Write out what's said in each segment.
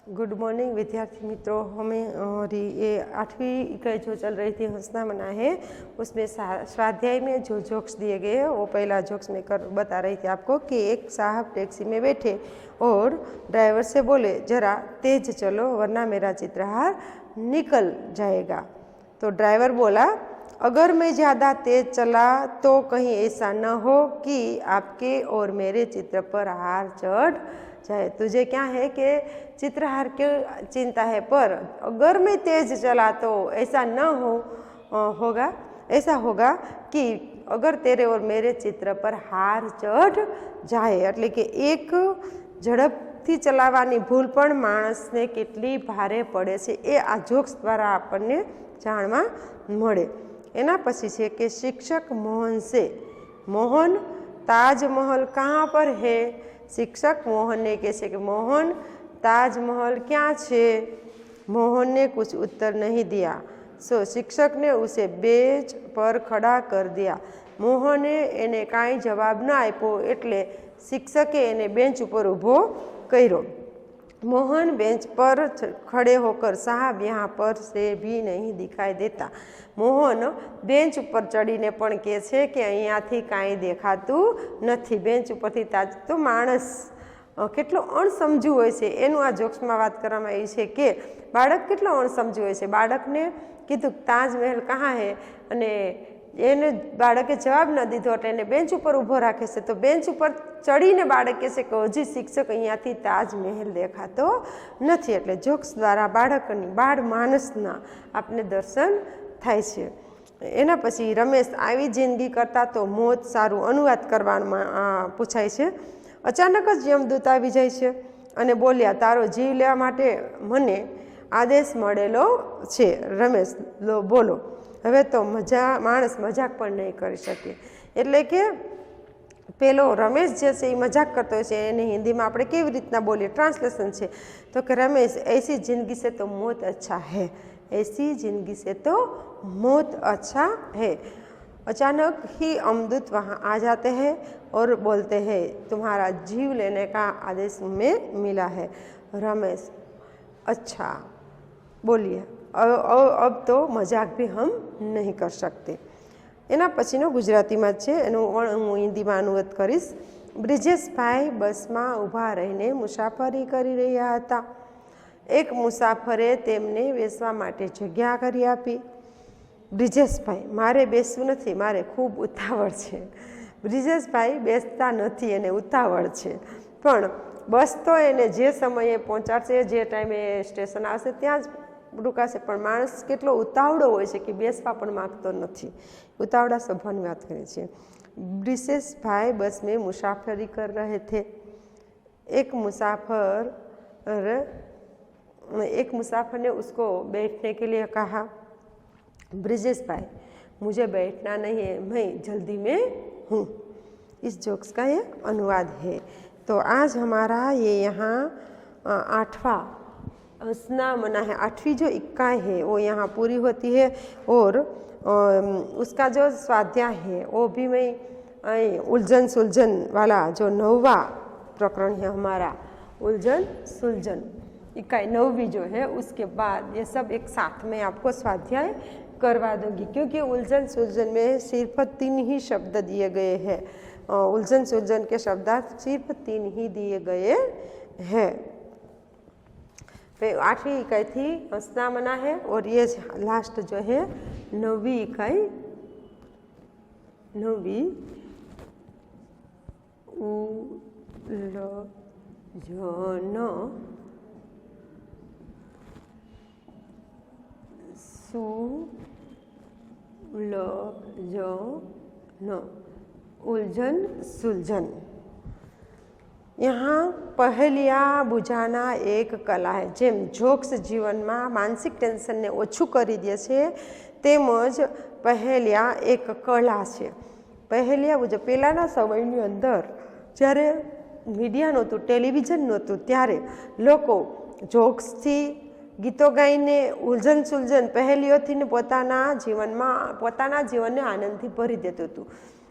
Good morning विद्यार्थी मित्रों। हमें ये 8वीं इकाई जो चल रही थी हंसना मना है, उसमें स्वाध्याय में जो जोक्स दिए गए हैं वो पहला जोक्स में बता रही थी आपको कि एक साहब टैक्सी में बैठे और ड्राइवर से बोले जरा तेज चलो वरना मेरा चित्रहार निकल जाएगा। तो ड्राइवर बोला अगर मैं ज़्यादा तेज चला तो कहीं ऐसा न हो कि आपके और मेरे चित्र पर हार चढ़ जाए। तुझे क्या है कि चित्रहार की चिंता है, पर अगर मैं तेज चला तो ऐसा न होगा ऐसा होगा कि अगर तेरे और मेरे चित्र पर हार चढ़ जाए। એટલે કે એક ઝડપથી ચલાવવાની ભૂલ પણ માણસને કેટલી ભારે પડે છે એ આ જોક્સ દ્વારા આપણને જાણવા મળે। એના પછી છે કે શિક્ષક મોહન से मोहन ताजमहल कहाँ पर है। शिक्षक मोहन ने कहे कि मोहन ताजमहल क्या छे। मोहन ने कुछ उत्तर नहीं दिया, सो शिक्षक ने उसे बेंच पर खड़ा कर दिया। मोहने एने काई जवाब न आप्यो एटले शिक्षके एने बेंच पर ऊभो कर्यो। मोहन बेंच पर खड़े होकर साहब यहाँ पर से भी नहीं दिखाई देता। मोहन बेंच पर चढ़ीने पण कहे छे कि अहींयाथी कांई देखातुं नथी। बेंच परथी ताज तो माणस કેટલો અણસમજુ હોય છે એનું આ જોક્સમાં વાત કરવામાં આવી છે કે બાળક કેટલો અણસમજુ હોય છે। બાળકને કીધું તાજમહેલ કहाँ है અને એને બાળકે જવાબ ન દીધો એટલે એને બેન્ચ ઉપર ઊભો રાખે છે। તો બેન્ચ ઉપર ચડીને બાળક કહે છે કે હજી શિક્ષક અહીંયાથી તાજમહેલ દેખાતો નથી। એટલે જોક્સ દ્વારા બાળકની બાળ માનસના આપને દર્શન થાય છે। એના પછી રમેશ આવી જિંદગી કરતાં તો મોત સારું अनुवाद કરવામાં પૂછાય છે। अचानक ज यमदूत આવી જાય છે અને બોલ્યા તારો જીવ લેવા માટે મને આદેશ મળેલો છે। રમેશ બોલો હવે તો માણસ મજાક પણ નહીં કરી શકે। એટલે કે પેલો રમેશ જે છે એ મજાક કરતો હોય છે એને હિન્દીમાં આપણે કેવી રીતના બોલીએ, ટ્રાન્સલેશન છે તો કે રમેશ ऐसी जिंदगी से तो मौत अच्छा है, ऐसी जिंदगी से तो मौत अच्छा है। अचानक ही अमदूत वहाँ आ जाते हैं और बोलते हैं तुम्हारा जीव लेने का आदेश में मिला है। रमेश अच्छा बोलिए अब तो मजाक भी हम नहीं कर सकते। एना पछीनो गुजरातीमां छे एनो हूँ हिंदीमां अनुवाद करीश। ब्रिजेशभाई बसमां ऊभा रहीने मुसाफरी करी रह्या हता। एक मुसाफरे तेमने बेसवा माटे जग्या करी आपी। ब्रिजेशभाई मारे बेसવું નથી, मारे खूब उतावळ छे। ब्रिजेशभाई बेसता નથી એને ઉતાવળ છે, પણ બસ તો એને જે સમયે પહોંચાડશે, જે ટાઈમે સ્ટેશન આવશે ત્યાં જ રોકાશે। પણ માણસ કેટલો ઉતાવળો હોય છે કે બેસવા પણ માગતો નથી। ઉતાવળા સ્વભાવની વાત કરીએ છીએ। ब्रिजेशभाई बस में मुसाफरी कर रहे थे। एक मुसाफिर ने उसको बैठने के लिए कहा। ब्रिजेशभाई मुझे बैठना नहीं है, मैं जल्दी में हूँ। इस जोक्स का ये अनुवाद है। तो आज हमारा ये यहाँ 8वां हंसना मना है 8वीं जो इकाई है वो यहाँ पूरी होती है। और उसका जो स्वाध्याय है वो भी मैं उलझन सुलझन वाला जो 9वां प्रकरण है हमारा उलझन सुलझन इकाई 9वीं जो है उसके बाद ये सब एक साथ में आपको स्वाध्याय करवा दूंगी, क्योंकि उलझन सुलझन में सिर्फ 3 ही शब्द दिए गए हैं। उलझन सुलझन के शब्दार्थ सिर्फ 3 ही दिए गए हैं। 8वीं इकाई थी हंसना मना है और ये लास्ट जो है 9वीं इकाई 9वीं उलझन उलझन सुलझन। यहाँ पहेलियाँ बुझाना एक कला है। जेम जोक्स जीवन में मानसिक टेन्शन ने ओछू करी दे छे तेमज पहेलियाँ एक कला है। पहेलियाँ बुझो पहलाना समयनी अंदर ज्यारे मीडिया नहोतुं, टेलिविजन नहोतुं, त्यारे लोको जोक्स थी गीतो गाईने उलझन सुलझन पहेलियोथी पोताना जीवनने आनंदथी भरी देतुं हतुं।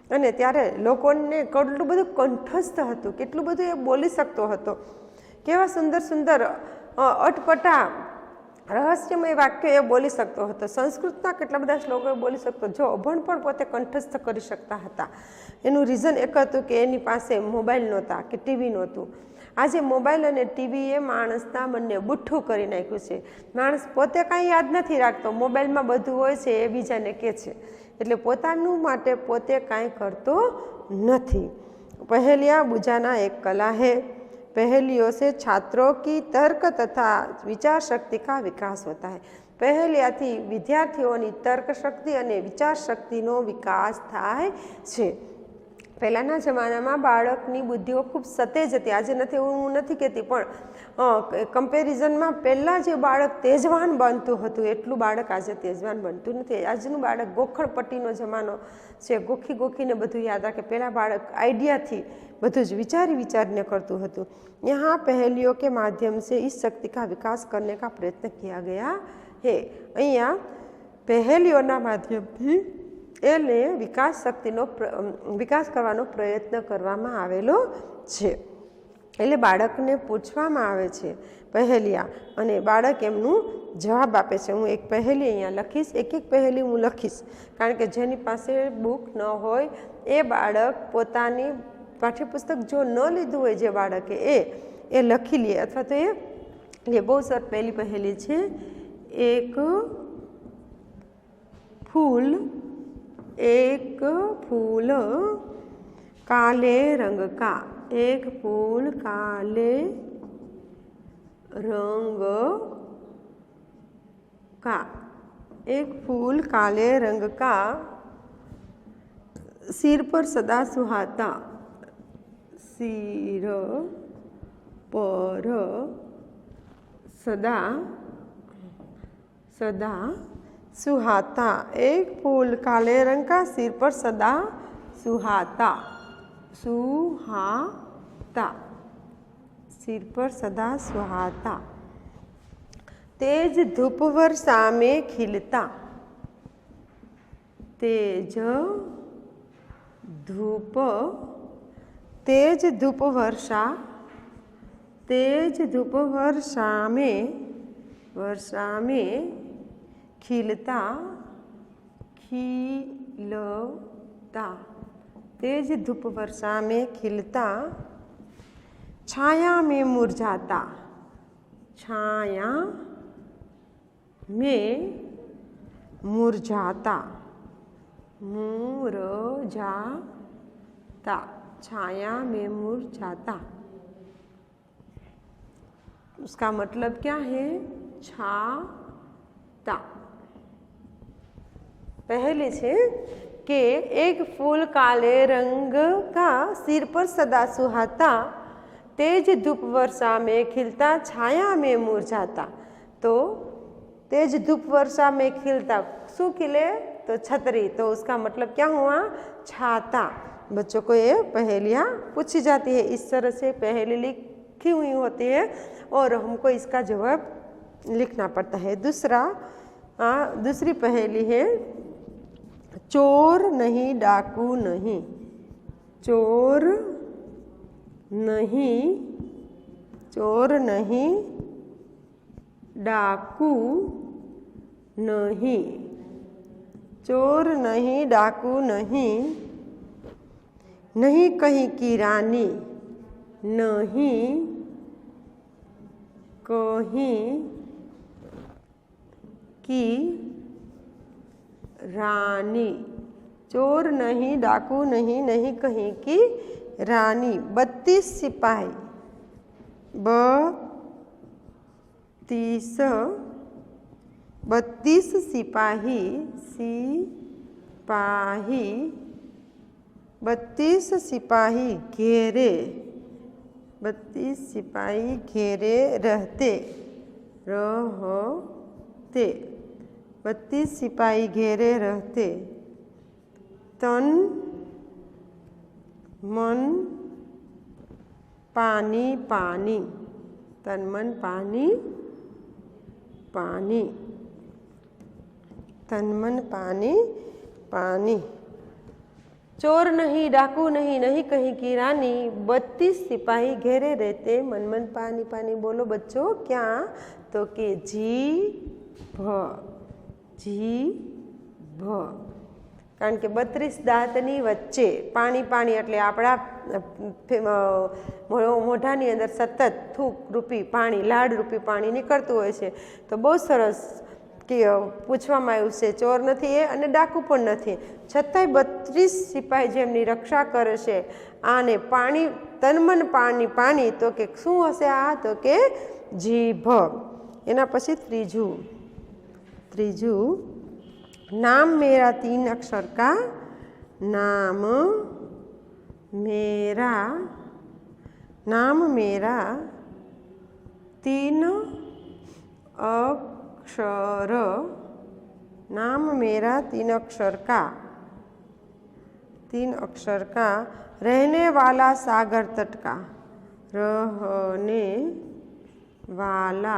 અને ત્યારે લોકોને કેટલું બધું કંઠસ્થ હતું, કેટલું બધું એ બોલી શકતો હતો, કેવા સુંદર સુંદર અટપટા રહસ્યમય વાક્યો એ બોલી શકતો હતો. સંસ્કૃતના કેટલા બધા શ્લોકો એ બોલી શકતો. જો અભણ પણ પોતે કંઠસ્થ કરી શકતા હતા. એનું રીઝન એક હતું કે એની પાસે મોબાઈલ નહોતા કે ટીવી નહોતું. આજે મોબાઈલ અને ટીવીએ માણસના મનને બુઠ્ઠું કરી નાખ્યું છે. માણસ પોતે કાંઈ યાદ નથી રાખતો, મોબાઈલમાં બધું હોય છે એ બીજાને કહે છે. એટલે પોતાનું માટે પોતે કાંઈ કરતો નથી. पहेलियाँ बुझाना एक कला है. पहेलियों से छात्रों की तर्क तथा विचार शक्ति का विकास होता है. पहेलियाથી વિદ્યાર્થીઓની તર્ક શક્તિ અને વિચાર શક્તિનો વિકાસ થાય છે. પહેલાંના જમાનામાં બાળકની બુદ્ધિઓ ખૂબ સતેજ હતી. આજે નથી, હું નથી કહેતી, પણ કમ્પેરિઝનમાં પહેલાં જે બાળક તેજવાન બનતું હતું એટલું બાળક આજે તેજવાન બનતું નથી. આજનું બાળક ગોખણપટ્ટીનો જમાનો છે. ગોખી ગોખીને બધું યાદ રાખે. પહેલાં બાળક આઈડિયાથી બધું જ વિચારીને करતું હતું. यहाँ पहेलियों के माध्यम से इस शक्ति का विकास करने का प्रयत्न किया गया है. અહીંયા પહેલીઓના માધ્યમથી એને વિકાસ શક્તિનો વિકાસ કરવાનો પ્રયત્ન કરવામાં આવેલો છે. એટલે બાળકને પૂછવામાં આવે છે પહેલિયા અને બાળક એમનું જવાબ આપે છે. હું એક પહેલી અહીંયા લખીશ, એક પહેલી હું લખીશ, કારણ કે જેની પાસે બુક ન હોય એ બાળક પોતાની પાઠ્યપુસ્તક જો ન લીધું હોય જે બાળકે એ લખી લે અથવા તો એ બહુ સરસ પહેલી પહેલી છે. एक फूल काले रंग का, एक फूल काले रंग का, एक फूल काले रंग का सिर पर सदा सुहाता, सिर पर सदा सुहाता. एक फूल काले रंग का सिर पर सदा सुहाता, सिर पर सदा सुहाता. तेज धूप वर्षा में खिलता, तेज धूप वर्षा में खिलता, तेज धूप वर्षा में खिलता, छाया में मुरझाता, छाया में मुरझाता, छाया में मुरझाता. उसका मतलब क्या है? छाता. पहले से कि एक फूल काले रंग का सिर पर सदा सुहाता, तेज धूप वर्षा में खिलता, छाया में मुरझाता. तो तेज धूप वर्षा में खिलता, शू खिले? तो छतरी. तो उसका मतलब क्या हुआ? छाता. बच्चों को ये पहेलियाँ पूछी जाती है. इस तरह से पहेली लिखी हुई होती है और हमको इसका जवाब लिखना पड़ता है. दूसरी पहेली है चोर नहीं डाकू नहीं, चोर नहीं डाकू नहीं, चोर नहीं डाकू नहीं, नहीं कहीं की रानी, नहीं कहीं की रानी. चोर नहीं डाकू नहीं, नहीं कहीं की रानी. 32 सिपाही, 32 सिपाही 32 सिपाही घेरे, 32 सिपाही घेरे रहते, 32 सिपाही घेरे रहते, तन मन पानी पानी, तन मन पानी पानी, तन मन पानी पानी. चोर नहीं डाकू नहीं नहीं कहीं की रानी 32 सिपाही घेरे रहते मन मन पानी पानी। बोलो बच्चों क्या? तो के जीभ कारण के 32 દાંતની વચ્ચે પાણી પાણી એટલે આપણા મોઢાની અંદર સતત થૂક રૂપી પાણી લાડ રૂપી પાણી નીકળતું હોય છે। તો બહુ સરસ કે પૂછવામાં આવ્યું છે ચોર નથી એ અને ડાકુ પણ નથી, છતાંય 32 સિપાહી જેમની રક્ષા કરે છે આને પાણી તનમન પાણી પાણી। તો કે શું હશે આ? તો કે જીભ। એના પછી ત્રીજું नाम मेरा 3 अक्षर का, नाम मेरा 3 अक्षर, नाम मेरा 3 अक्षर का, 3 अक्षर का, रहने वाला सागर तट का, रहने वाला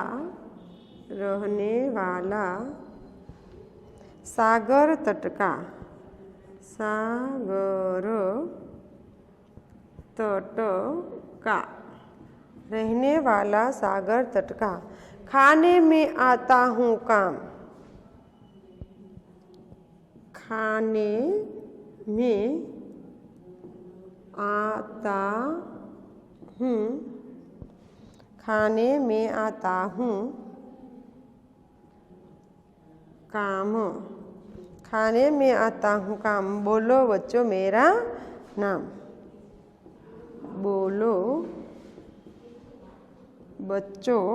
सागर तट का, सागर तट का, रहने वाला सागर तट का। खाने में आता हूँ काम, खाने में आता हूँ, खाने में आता हूँ काम, खाने में आता हूँ काम। बोलो बच्चों मेरा नाम, बोलो बच्चों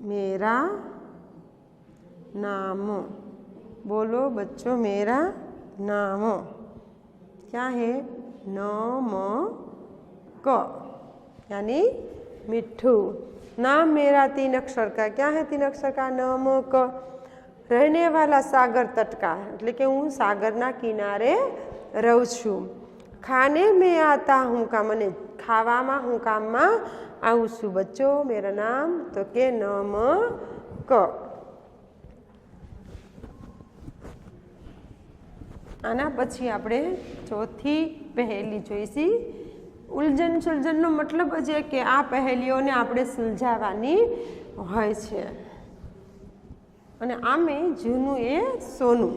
मेरा नाम, बोलो बच्चों मेरा नाम। क्या है? नमक यानी मिठू। नाम मेरा 3 अक्षर का, क्या है 3 अक्षर का? नमक। रहने वाला सागर तट का એટલે કે હું સાગરના કિનારે રહું છું। ખાને में आता हूँ काम અને ખાવામાં હું કામમાં આવું છું। બચ્ચો મેરા નામ તો કે નમક। આના પછી આપણે ચોથી પહેલી જોઈશી। ઉલઝન સુલઝનનો મતલબ જ એ કે આ પહેલીઓને આપણે સુલઝાવવાની હોય છે અને આમે જૂનું એ સોનું।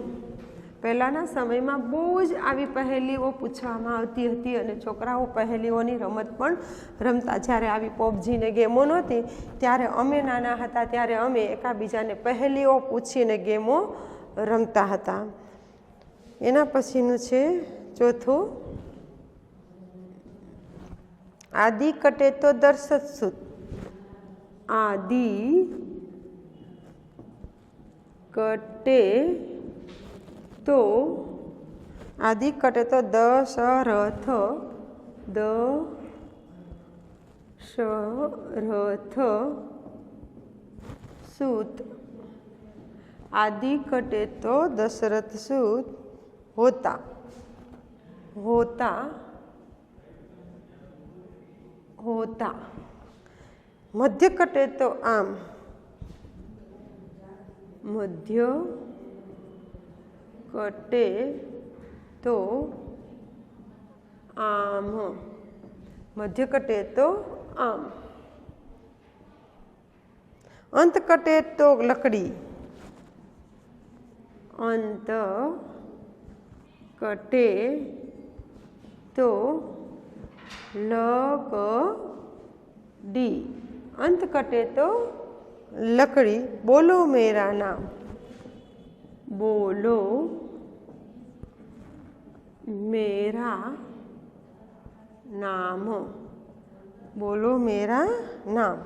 પહેલાંના સમયમાં બહુ જ આવી પહેલીઓ પૂછવામાં આવતી હતી અને છોકરાઓ પહેલીઓની રમત પણ રમતા। જ્યારે આવી પબજીને ગેમો નહોતી ત્યારે અમે નાના હતા ત્યારે અમે એકાબીજાને પહેલીઓ પૂછીને ગેમો રમતા હતા। એના પછીનું છે ચોથું, आदि कटे तो दर्शत सुत, आदि कटे तो, आदि कटे तो दशरथ, दशरथ सूत, आदि कटे तो दशरथ सूत होता, होता होता। मध्य कटे तो आम, मध्य कटे तो आम, मध्य कटे तो आम। अंत कटे तो लकड़ी, अंत कटे तो लकड़ी, अंत कटे तो लकड़ी। बोलो मेरा नाम, बोलो मेरा नाम, बोलो मेरा नाम।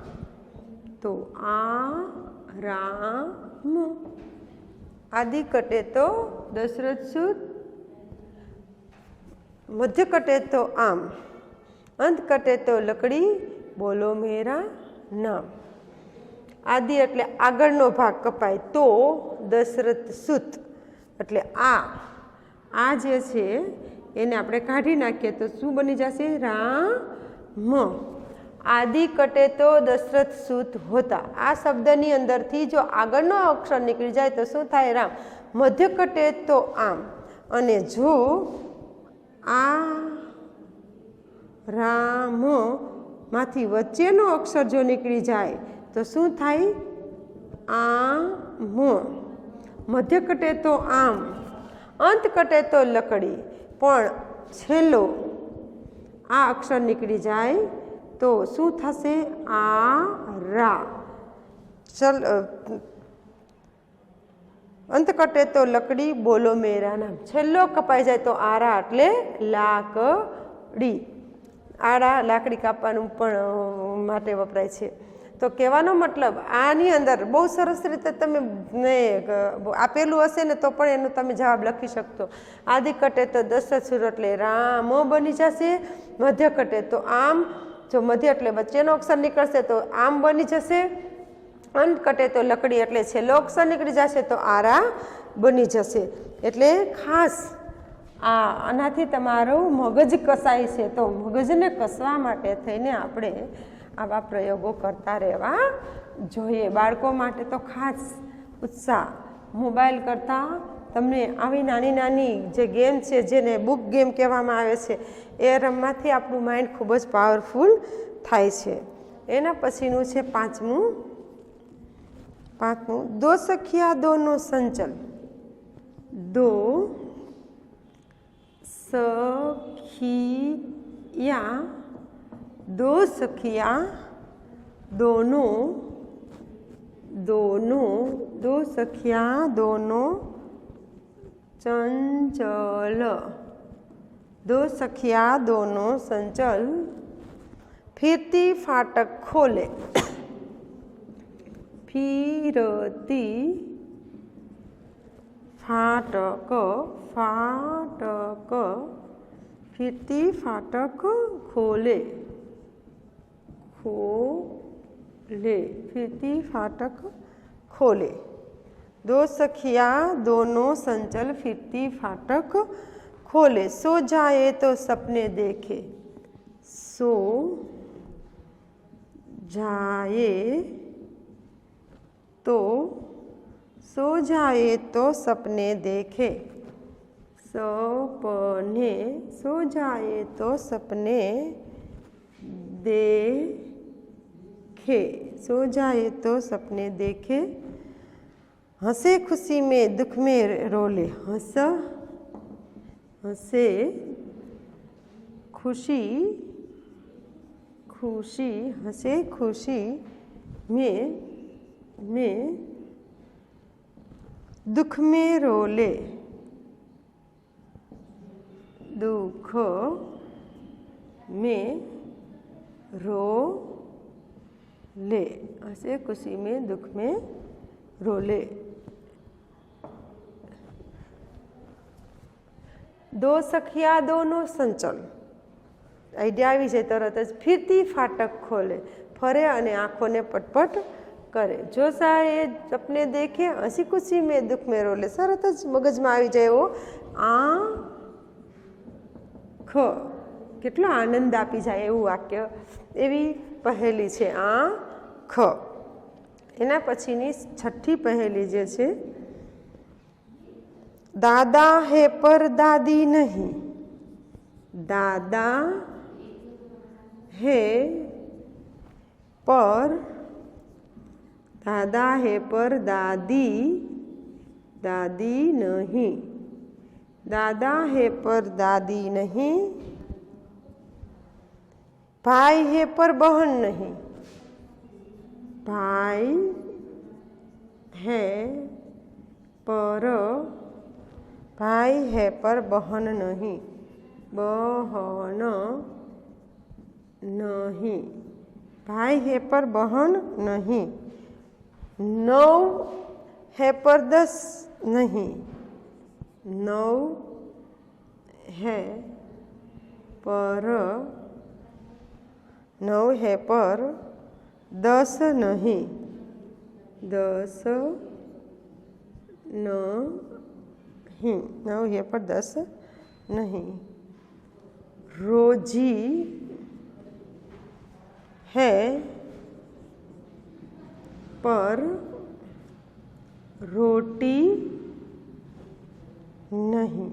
तो आराम, आदि कटे तो दशरथ सूत, मध्य कटे तो आम, अंत कटे तो लकड़ी, बोलो मेरा नाम। आदि એટલે આગળનો ભાગ કપાય તો દશરથ સુત એટલે આ જે છે એને આપણે કાઢી નાખીએ તો શું બની જશે? રામ। आदि कटे तो दशरथ सूत होता। आ शब्दनी अंदरथी जो आगळनो अक्षर निकળી जाए तो शुं थाय? राम। मध्य कटे तो आम, अने जो आ राम मांथी वच्चेनो अक्षर जो निकળી जाए तो शुं थाय? आम। मध्य कटे तो आम, अंत कटे तो लकड़ी, पण छेल्लो आ अक्षर निकળી जाए तो शुं थशे? आरा। चल अंत कटे तो लकड़ी, बोलो मेरा नाम। छेल्लो कपाई जाए तो आरा एटले लाकड़ी। आड़ा लाकड़ी कापवानुं पण माटे वपराय छे। तो कहेवानो मतलब आनी अंदर बहु सरस रीते तमे आपेलुं हशे ने तो पण एनो तमे जवाब लखी शकशो। आदि कटे तो दशरथ सूत एटले राम बनी जशे। मध्य कटे तो आम, जो मध्य एटले वच्चेनो अक्षर निकळशे तो आम बनी जशे। अंत कटे तो लकड़ी एटले छेल्लो अक्षर निकળી जशे तो आरा बनी जशे। एटले खास आनाथी तमारुं मगज कसाय छे, तो मगजने कसवा माटे थईने आपणे आवा प्रयोगो करता रहेवा जोईए। बाळको माटे तो खास उत्साह। मोबाइल करता तमने आवी नानी नानी जे गेम छे, जेने बुक गेम कहेवामां आवे छे, ए रमवाथी आपणुं माइंड खूब ज पावरफुल थाय छे। एना पछीनुं छे पांचमुं। दो सखिया दोनो संचल। दो सखिया, दो सखिया दोनों, दो सखिया दोनों चंचल। दो सखिया दोनों संचल, फिरती फाटक खोले। फिरती फाटक, फिरती फाटक खोले। फिरती फाटक खोले। दो सखिया दोनों संचल, फिरती फाटक खोले। सो जाए तो सपने देखे। सो जाए तो, सो जाए तो सपने देखे। सपने, सो जाए तो सपने देखे। सो जाए तो सपने देखे। हंसे खुशी में दुख में रोले। हंसे खुशी, हंसे खुशी में दुख में रोले। दुख में रोले। हंसे खुशी में दुख में रोले। दो सखिया दोनों संचल। आइडिया आवी जाए तरत ज फिरती फाटक खोले। फरे अने आँखों ने पटपट करे। जो साए सपने देखे, हसी खुशी में दुख में रोले। सरत ज मगज में आई जाए वो आँख। केटलो आनंद आपी जाए एवं वाक्य, एवी पहेली छे आँख। एना पछीनी छठी पहेली जे छे, दादा है पर दादी नहीं। दादा है पर, दादा है पर दादी नहीं। दादा है पर दादी नहीं। भाई है पर बहन नहीं। भाई है पर, भाई है पर बहन नहीं। बहन नहीं। भाई है पर बहन नहीं। 9 है पर 10 नहीं। 9 है पर, 9 है पर 10 नहीं। 10 नहीं। 9 है पर 10 नहीं। रोजी है पर रोटी नहीं।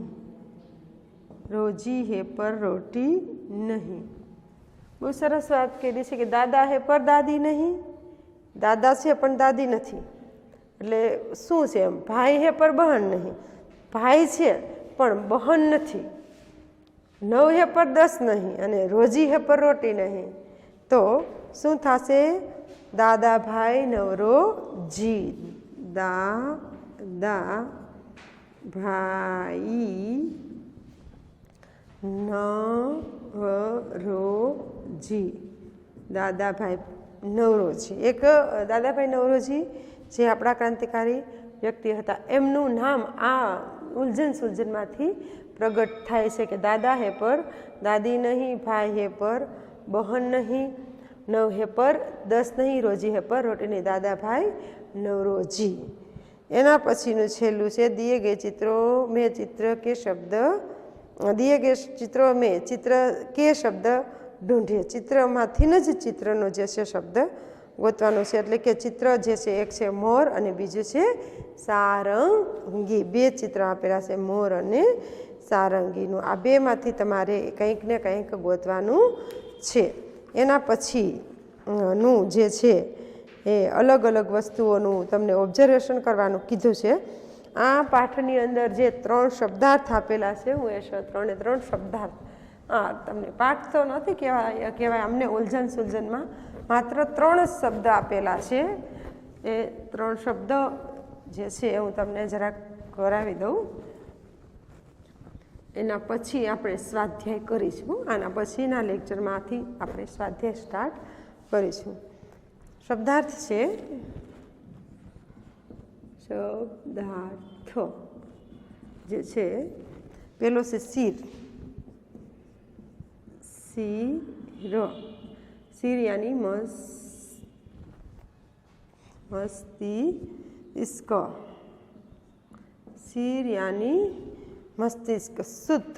रोजी है पर रोटी नहीं। बहुत सरस बात कही છે કે દાદા હે પર દાદી નહીં। દાદા છે પણ દાદી નથી, એટલે શું છે એમ, ભાઈ હે પર બહેન નહીં, ભાઈ છે પણ બહેન નથી, 9 હે પર 10 નહીં અને રોજી હે પર રોટી નહીં। તો શું થશે? દાદા ભાઈ નવરો જી, દાદા ભાઈ નવરોજી, દાદાભાઈ નવરોજી। એક દાદાભાઈ નવરોજી જે આપણા ક્રાંતિકારી વ્યક્તિ હતા, એમનું નામ આ ઉલઝન સુલઝનમાંથી પ્રગટ થાય છે કે દાદા હે પર દાદી નહીં, ભાઈ હે પર બહન નહીં, 9 હે પર 10 નહીં, રોજી હે પર રોટી નહીં, દાદાભાઈ નવરોજી। એના પછીનું છેલ્લું છે દિए गए चित्रों में चित्र के शब्द, दिए गए चित्रों में चित्र के शब्द ढूंढिए। ચિત્રમાંથી જ ચિત્રનો જે છે શબ્દ ગોતવાનો છે। એટલે કે ચિત્ર જે છે એક છે મોર અને બીજું છે સારંગી। 2 ચિત્ર આપેલા છે, મોર અને સારંગીનું। આ બેમાંથી તમારે કંઈક ને કંઈક ગોતવાનું છે। એના પછીનું જે છે એ અલગ અલગ વસ્તુઓનું તમને ઓબ્ઝર્વેશન કરવાનું કીધું છે। આ પાઠની અંદર જે 3 શબ્દાર્થ આપેલા છે, હું એ 3 શબ્દાર્થ, તમને પાઠ તો નથી કહેવાય અમને ઉલઝન સુલઝનમાં માત્ર 3 શબ્દ આપેલા છે। એ 3 શબ્દ જે છે હું તમને જરાક કરાવી દઉં, એના પછી આપણે સ્વાધ્યાય કરીશું। આના પછીના લેક્ચરમાંથી આપણે સ્વાધ્યાય સ્ટાર્ટ કરીશું। શબ્દાર્થ છે, શબ્દાર્થ જે છે પેલો છે શિર, શિર, શિર यानी मस्तिष्क, શિર यानी મસ્તિષ્ક। સુત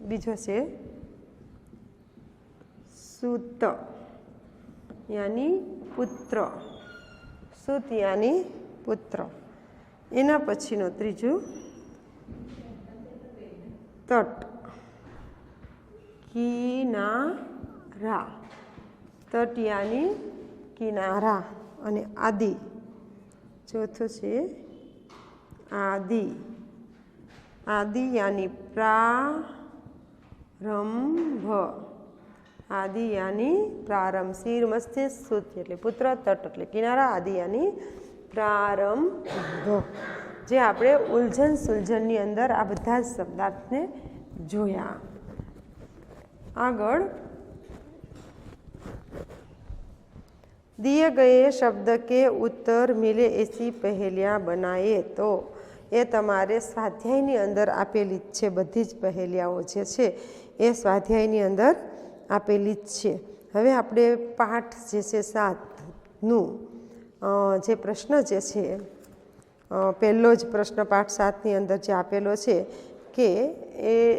બીજો છે સુત यानी પુત્ર, સુત यानी પુત્ર। એના પછીનો ત્રીજું તટ, કિનારા, તટ यानी કિનારા અને આદિ। ચોથું છે આદિ, આદિ यानी પ્રારંભ, આદિ यानी પ્રારંભ। શિર મસ્તિષ્ક સુત એટલે પુત્ર, તટ એટલે કિનારા, આદિ यानी પ્રારંભ। જે આપણે ઉલઝન સુલઝનની અંદર આ બધા જ શબ્દાર્થને જોયા। આગળ दिए गए शब्द के उत्तर मिले ऐसी पहेलियाँ बनाए। तो એ તમારે સ્વાધ્યાયની અંદર આપેલી જ છે, બધી જ પહેલિયાઓ જે છે એ સ્વાધ્યાયની અંદર આપેલી જ છે। હવે આપણે પાઠ જે છે 7નું જે પ્રશ્ન જે છે, પહેલો જ પ્રશ્ન પાઠ 7ની અંદર જે આપેલો છે कि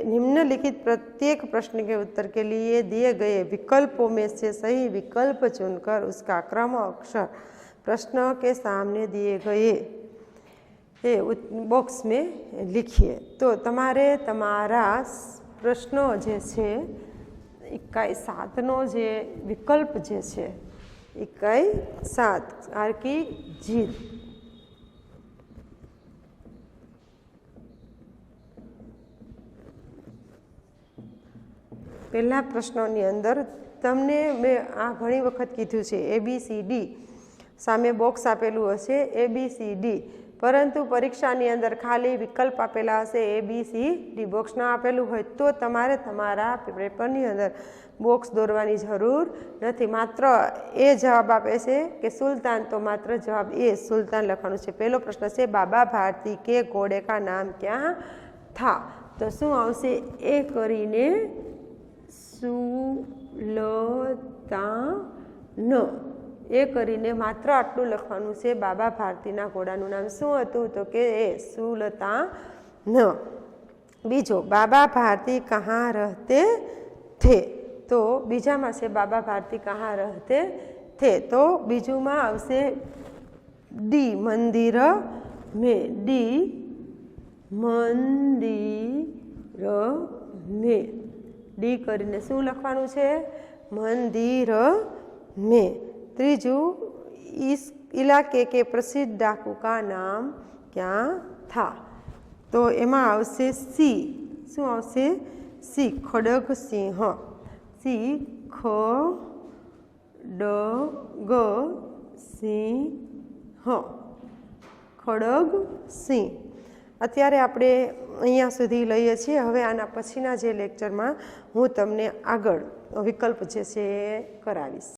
निम्नलिखित प्रत्येक प्रश्न के उत्तर के लिए दिए गए विकल्पों में से सही विकल्प चुनकर उसका क्रम अक्षर प्रश्न के सामने दिए गए बॉक्स में लिखिए। तो तमारे तमारा प्रश्नों जे छे इकाई 7નો જે વિકલ્પ જે છે इकाई 7 आर की जीत। પહેલા પ્રશ્નોની અંદર તમને મેં આ ઘણી વખત કીધું છે ABCD સામે બોક્સ આપેલું હશે ABCD, પરંતુ પરીક્ષાની અંદર ખાલી વિકલ્પ આપેલા હશે ABCD, બોક્સ ના આપેલું હોય તો તમારે તમારા પેપરની અંદર બોક્સ દોરવાની જરૂર નથી। માત્ર એ જવાબ આપે છે કે સુલતાન, તો માત્ર જવાબ એ સુલતાન લખવાનું છે। પહેલો પ્રશ્ન છે બાબા ભારતી के घोड़े का नाम क्या था। તો શું આવશે? એ કરીને સુલતાન, એ કરીને માત્ર આટલું લખવાનું છે। બાબા ભારતીના ઘોડાનું નામ શું હતું? તો કે એ સુલતાન। બીજો, બાબા ભારતી કહાં રહેતે થે। तो बीजामां छे बाबा भारती कहाँ रहते थे, तो बीजुमां आवशे डी मंदिर में, डी मंदिर में, डी करीने शुं लखवानुं छे मंदिर में। त्रीजू इस इलाके के प्रसिद्ध डाकू का नाम क्या था, तो एमां आवशे सी, शुं आवशे सी खड़ग सिंह, सी खड़ग सिंह, खड़ग सिंह। અત્યારે આપણે અહીંયા સુધી લઈએ છીએ। હવે આના પછીના જે લેક્ચરમાં હું તમને આગળ વિકલ્પ જે છે એ કરાવીશ।